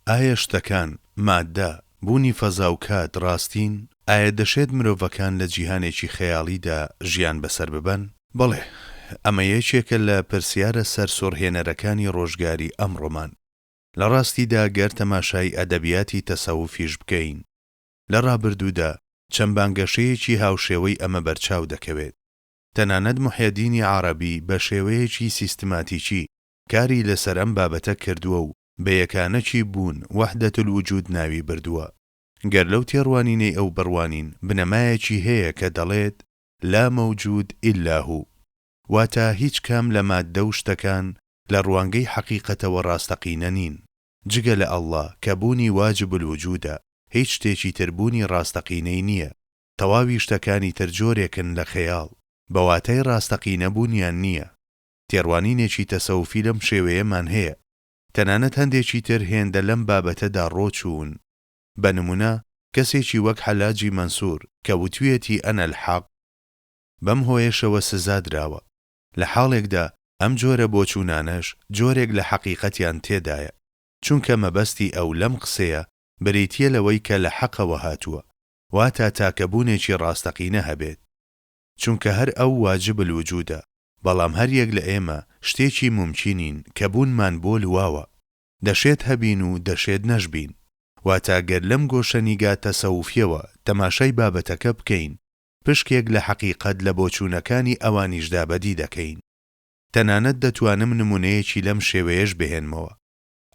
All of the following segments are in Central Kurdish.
ئایا شتەکان، مادە، بوونی فەزا و کات ڕاستین؟ ئایا دەشێت مرۆڤەکان لە جیهانێکی خەیاڵیدا ژیان بەسەر ببەن؟ بەڵێ، ئەمە یەکێکە لە پرسیارە سەرسوڕهێنەرەکانی ڕۆژگاری ئەمڕۆمان. لە ڕاستیدا گەر تەماشای ئەدەبیاتی تەسەووفیش بکەین، لە ڕابردوودا چەند بانگەشەیەکی هاوشێوەی ئەمە بەرچاو دەکەوێت. تەنانەت موحیدینی عەرەبی بە شێوەیەکی سیستماتیکی کاری لەسەر ئەم بابەتە کردووە و بە یەکانەکی بوون وەحدەت الوجود ناوی بردووە. گەر لەو تێڕوانینەی ئەو بڕوانین بنەمایەکی هەیە کە دەڵێت لا موجود إلا هو، واتە هیچ کام لە ماددە و شتەکان لە ڕوانگەی حەقیقەتەوە ڕاستەقینە نین، جگە لە ئەڵڵا کە بوونی واجب الوجودە، هیچ شتێکی تربوونی ڕاستەقینەی نییە. تەواوی شتەکانی تر جۆرێکن لە خەیاڵ، بەواتای ڕاستەقینە بوونیان نییە. تێڕوانینێکی تەسەوفی لەم شێوەیەمان هەیە. تەنانەت هەندێکی تر هێندە لەم بابەتەدا ڕۆچوون. بە نمونە کەسێکی وەک حەلاجی مەنسوور کە وتویەتی ئەنە الحەق بەم هۆیشەوە سزا دراوە. لە حاڵێکدا ئەم جۆرە بۆچوونانەش جۆرێک لە حەقیقەتیان تێدایە، چونکە مەبەستی ئەو لەم قسەیە بریتیە لەوەی کە لە حەقەوە هاتووە، واتە تاکەبوونێکی ڕاستەقینە هەبێت. چونکە هەر ئەو واجب الوجودە، بەڵام هەر یەک لە ئێمە شتێکی ممکنین کە بوونمان بۆ لواوە، دەشێت هەبین و دەشێت نەشبین. واتە گەر لەم گۆشەنیگا تەسەوفیەوە تەماشای بابەتەکە بکەین، پشکێک لە حەقیقەت لە بۆچوونەکانی ئەوانیشدا بەدی دەکەین. تەنانەت دەتوانم نمونەیەکی لەم شێوەیەش بهێنمەوە.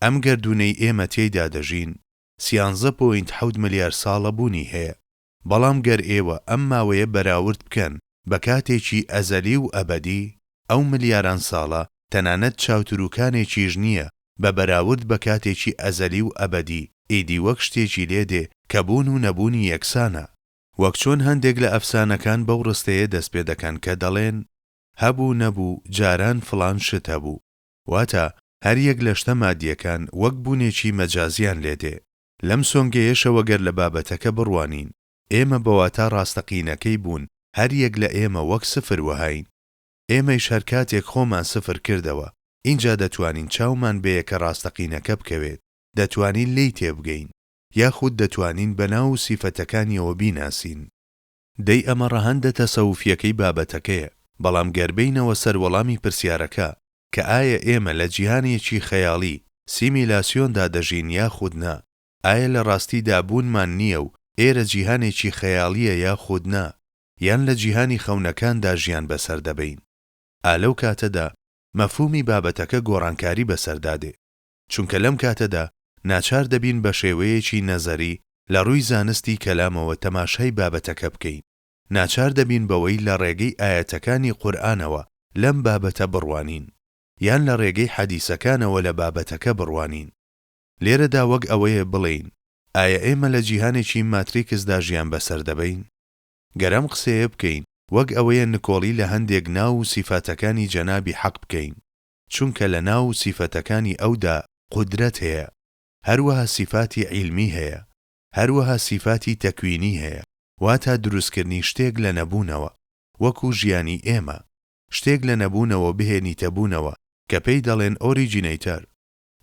ئەم گەردوونەی ئێمە تێیدا دەژین 13.7 ملیار ساڵە بوونی هەیە، بەڵام گەر ئێوە ئەم ماوەیە بەراورد بکەن بە کاتێکی ئەزەلی و ئەبەدی، ئەو ملیاران ساڵە تەنانەت چاوتروکانێکیش نییە بە بەراورد بە کاتێکی ئەزەلی و ئەبەدی، ئیدی وەک شتێکی لێدێ کە بوون و نەبوونی یەکسانە. وەک چۆن هەندێک لە ئەفسانەکان بەو ڕستەیە دەست پێ دەکەن کە دەڵێن هەبوو نەبوو جاران فڵان شت هەبوو، واتە هەر یەک لە شتە مادیەکان وەک بوونێکی مەجازیان لێدێ. لەم سۆنگەیەشەوە گەر لە بابەتەکە بڕوانین، ئێمە بەواتە ڕاستەقینەکەی بوون هەر یەک لە ئێمە وەک سفر وهاین. ئێمەی هەر کاتێک خۆمان سفر کردەوە، اینجا دەتوانین چاومان بەیەکە ڕاستەقینەکە بکەوێت، دەتوانین لی تێبگەین، یاخود دەتوانین بەناو سیفەتەکانیەوە بیناسین. دەی ئەمە ڕەهەندە تەسەوفیەکەی بابەتەکەیە، بەڵام گەربەینەوە سەروەڵامی پرسیارەکە کە ئایا ئێمە لە جیهانێکی خەیاڵی سیمیلاسیۆندا دەژین یاخود نا، ئایا لە ڕاستیدا بوونمان نییە و ئێرە جیهانێکی خەیاڵیە یاخود نا، یان لە جیهانی خەونەکاندا ژیان بەسەر دەبەین. ئالەو کاتەدا مەفهومی بابەتەکە گۆڕانکاری بەسەردادێ، چونکە لەم کاتەدا ناچار دەبین بە شێوەیەکی نەزەری لە ڕووی زانستی کەلامەوە تەماشای بابەتەکە بکەین. ناچار دەبین بەوەی لە ڕێگەی ئاەتەکانی قورئانەوە لەم بابەتە بڕوانین، یان لە ڕێگەی حەدیسەکانەوە لە بابەتەکە بڕوانین. لێرەدا وەک ئەوەیە بڵێین ئایا ئێمە لە جیهانێکی ماتریکسدا ژیان بەسەر دەبەین؟ گەرەم قسەیە بکەین وەک ئەوەیە نکۆڵی لە هەندێک ناو و سیفەتەکانی جەنابی حەق بکەین، چونکە لە ناو و سیفەتەکانی ئەودا قودرەت هەیە، هەروەها سیفاتی عیلمی هەیە، هەروەها سیفاتی تەکوینی هەیە، واتە دروستکردنی شتێک لە نەبوونەوە، وەکو ژیانی ئێمە شتێک لە نەبوونەوە بهێنیتە بوونەوە کە پێی دەڵێن ئۆریجینەیتەر.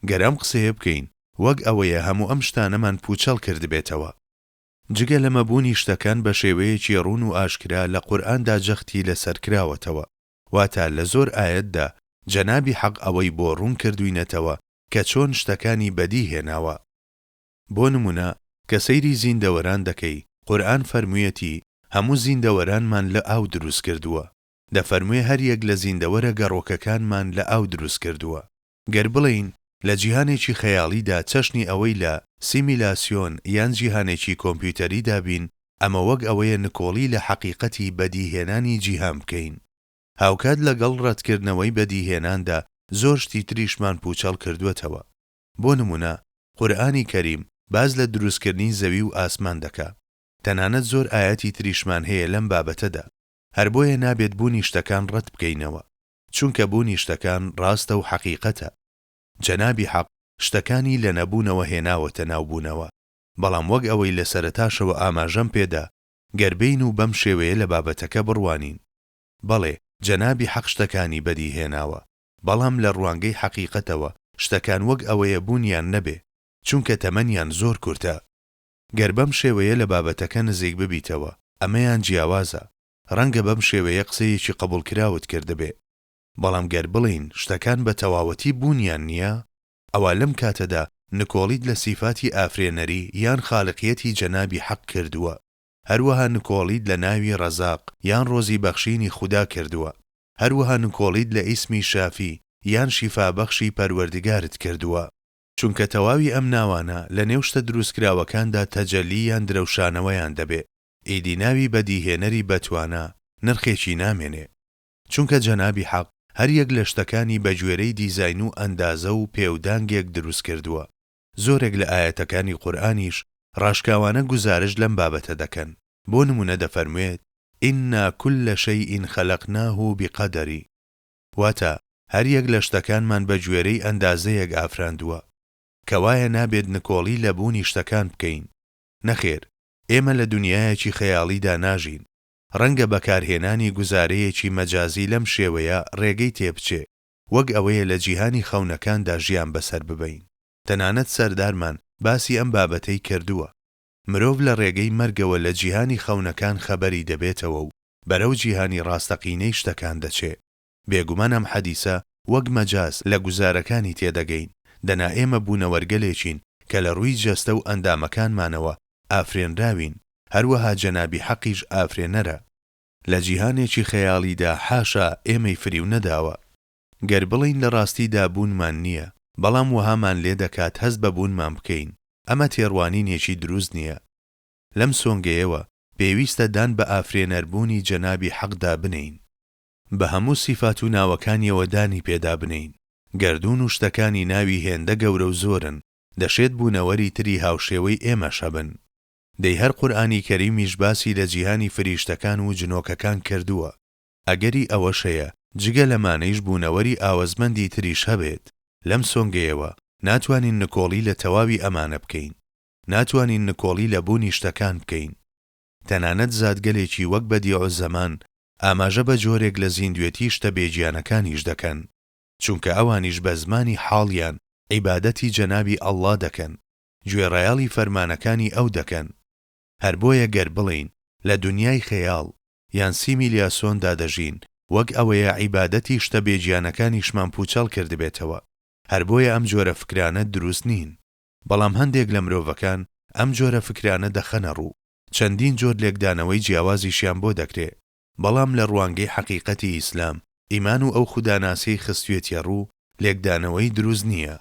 گەرەم قسەیە بکەین وەک ئەوەیە هەموو ئەم شتانەمان پوچەڵ کردبێتەوە. جگە لە مەبوونی شتەکان بە شێوەیەکی ڕوون و ئاشکرا لە قورئاندا جەختی لەسەر کراوەتەوە، واتە لە زۆر ئایەتدا جەنابی حەق ئەوەی بۆ ڕوون کردوینەتەوە کە چۆن شتەکانی بەدی هێناوە. بۆ نمونە کە سەیری زیندەوەران دەکەی، قورئان فەرموویەتی هەموو زیندەوەرانمان لە ئاو دروست کردووە، دەفەرموێ هەر یەک لە زیندەوەرە گەڕۆکەکانمان لە ئاو دروست کردووە. گەر بڵین لە جیهانێکی خەیاڵیدا چەشنی ئەوەی لە سیمیلاسیۆن یان جیهانێکی کۆمپیوتەری دابین، ئەمە وەک ئەوەیە نکۆڵی لە حەقیقەتی بەدیهێنانی جیهان بکەین. هاوکات لەگەڵ ڕەتکردنەوەی بەدیهێناندا زۆر شتی تریشمان پوچەڵ کردووەتەوە. بۆ نمونە قورئانی کەریم باز لە دروستکردنی زەوی و ئاسمان دەکا، تەنانەت زۆر ئاەتی تریشمان هەیە لەم بابەتەدا. هەر بۆیە نابێت بوونی شتەکان ڕەت بکەینەوە، چونکە بوونی شتەکان ڕاستە و حەقیقەتە. جەنابی حەق شتەکانی لە نەبوونەوە هێناوەتە ناوبوونەوە، بەڵام وەک ئەوەی لە سەرەتاشەوە ئاماژەم پێدا گەربەین و بەم شێوەیە لە بابەتەکە بڕوانین. بەڵێ جەنابی حەق شتەکانی بەدی هێناوە، بەڵام لە ڕوانگەی حەقیقەتەوە شتەکان وەک ئەوەیە بوونیان نەبێ، چونکە تەمەنیان زۆر کورتە. گەر بەم شێوەیە لە بابەتەکە نزیک ببیتەوە ئەمەیان جیاوازە، ڕەنگە بەم شێوەیە قسەیەکی قبولکراوت کردبێ. بەڵام گەر بڵین شتەکان بە تەواوەتی بوونیان نییە، ئەوە لەم کاتەدا نکۆڵیت لە سیفاتی ئافرێنەری یان خالقیەتی جەنابی حەق کردووە. هەروەها نکۆڵیت لە ناوی ڕەزاق یان ڕۆزی بەخشینی خوددا کردووە. هەروەها نکۆڵیت لە ئیسمی شافی یان شیفابەخشی پەروەردگارت کردووە. چونکە تەواوی ئەم ناوانە لە نێو شتە دروستکراوەکاندا تەجەلی یان درەوشانەوەیان دەبێ. ئیدی ناوی بەدیهێنەری بەتوانە نرخێکی نامێنێ. چونکە جەنابی حەق هەر یەک لە شتەکانی بە گوێرەی دیزاین و ئەندازە و پێودانگێک دروست کردووە. زۆرێک لە ئاەتەکانی قورئانیش ڕاشکاوانە گوزارش لەم بابەتە دەکەن. بۆ نمونە دەفەرموێت ئینا کل شەیئین خەلەقناه بقەدەر، واتە هەر یەک لە شتەکانمان بە گوێرەی ئەندازەیەک ئافراندووە. کەوایە نابێت نکۆڵی لە بوونی شتەکان بکەین. نەخێر، ئێمە لە دنیایەکی خەیاڵیدا ناژین. ڕەنگە بەکارهێنانی گوزارەیەکی مەجازی لەم شێوەیە ڕێگەی تێبچێ، وەک ئەوەیە لە جیهانی خەونەکاندا ژیان بەسەر ببەین. تەنانەت سەردارمان باسی ئەم بابەتەی کردووە. مرۆڤ لە ڕێگەی مەرگەوە لە جیهانی خەونەکان خەبەری دەبێتەوە و بەرەو جیهانی ڕاستەقینەی شتەکان دەچێ. بێگومان ئەم حەدیسە وەک مەجاز لە گوزارەکانی تێدەگەین. دەنا ئێمە بوونەوەرگەلێکین کە لە ڕووی جەستە و ئەندامەکانمانەوە ئافرێنراوین. هەروەها جەنابی حەقیش ئافرێنەرە. لە جیهانێکی خەیاڵیدا حاشا ئێمەی فریو نەداوە. گەر بڵین لە ڕاستیدا بوونمان نییە، بەڵام وەهامان لێ دەکات هەست بە بوونمان بکەین، ئەمە تێڕوانینێکی دروست نییە. لەم سۆنگەیەوە پێویستە دان بە ئافرێنەربوونی جەنابی حەقدا بنین. بە هەموو سیفات و ناوەکانیەوە دانی پێدا بنین. گەردوون و شتەکانی ناوی هێندە گەورە و زۆرن، دەشێت بوونەوەری تری هاوشێوەی ئێمەش هەبن. دەی هەر قورئانی کەریمیش باسی لە جیهانی فریشتەکان و جنۆکەکان کردووە. ئەگەری ئەوەش هەیە جگە لەمانەیش بوونەوەری ئاوەزمەندی تریش هەبێت. لەم سۆنگەیەوە ناتوانین نکۆڵی لە تەواوی ئەمانە بکەین. ناتوانین نکۆڵی لە بوونی شتەکان بکەین. تەنانەت زادگەلێکی وەک بەدیع زەمان ئاماژە بە جۆرێک لە زیندوێتی شتە بێجیانەکانیش دەکەن، چونکە ئەوانیش بە زمانی حاڵیان عیبادەتی جەنابی ئەڵڵا دەکەن، گوێڕایاڵی فەرمانەکانی ئەو دەکەن. هەر بۆیە گەر بڵین لە دنیای خەیاڵ یان 30 میلیاسۆندا دەژین، وەک ئەوەیە عیبادەتی شتە بێجیانەکانیشمان پوچەڵ کردبێتەوە. هەر بۆیە ئەم جۆرە فکرانە دروست نین. بەڵام هەندێک لە مرۆڤەکان ئەم جۆرە فکرانە دەخەنە ڕوو. چەندین جۆر لێکدانەوەی جیاوازیشیان بۆ دەکرێت. بەڵام لە ڕوانگەی حەقیقەتی ئیسلام ئیمان و ئەو خوداناسی خستوێتیە ڕوو لێکدانەوەی دروست نییە.